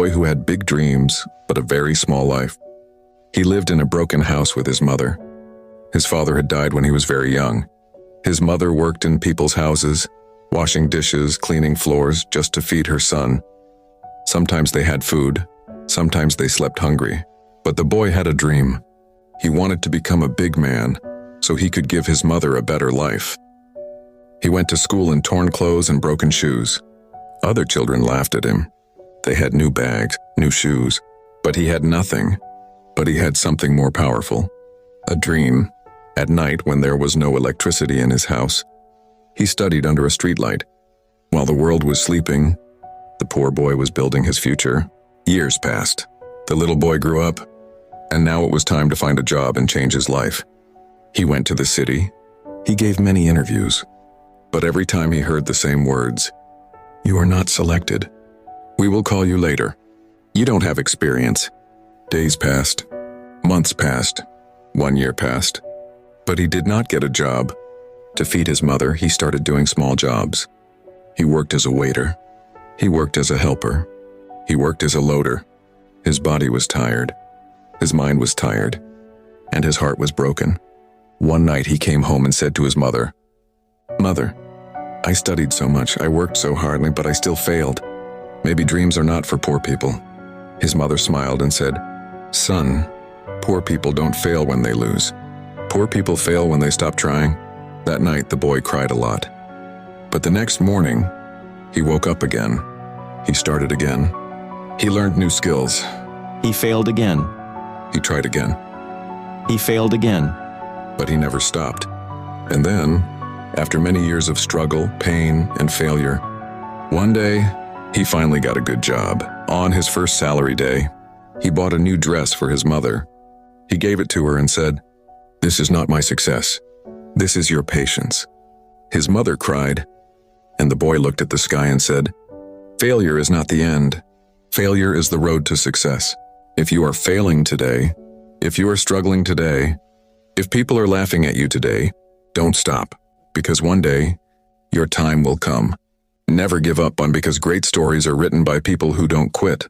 boy who had big dreams, but a very small life. He lived in a broken house with his mother. His father had died when he was very young. His mother worked in people's houses, washing dishes, cleaning floors, just to feed her son. Sometimes they had food, sometimes they slept hungry. But the boy had a dream. He wanted to become a big man, so he could give his mother a better life. He went to school in torn clothes and broken shoes. Other children laughed at him. They had new bags, new shoes, but he had nothing. But he had something more powerful. A dream. At night, when there was no electricity in his house, he studied under a streetlight. While the world was sleeping, the poor boy was building his future. Years passed. The little boy grew up, and now it was time to find a job and change his life. He went to the city. He gave many interviews. But every time he heard the same words, "You are not selected. We will call you later. You don't have experience." Days passed. Months passed. 1 year passed. But he did not get a job. To feed his mother, he started doing small jobs. He worked as a waiter. He worked as a helper. He worked as a loader. His body was tired. His mind was tired. And his heart was broken. One night he came home and said to his mother, "Mother, I studied so much, I worked so hardly, but I still failed. Maybe dreams are not for poor people." His mother smiled and said, "Son, poor people don't fail when they lose. Poor people fail when they stop trying." That night the boy cried a lot. But the next morning, he woke up again. He started again. He learned new skills. He failed again. He tried again. He failed again. But he never stopped. And then, after many years of struggle, pain, and failure, one day, he finally got a good job. On his first salary day, he bought a new dress for his mother. He gave it to her and said, "This is not my success. This is your patience." His mother cried, and the boy looked at the sky and said, "Failure is not the end. Failure is the road to success. If you are failing today, if you are struggling today, if people are laughing at you today, don't stop, because one day, your time will come. Never give up on because great stories are written by people who don't quit.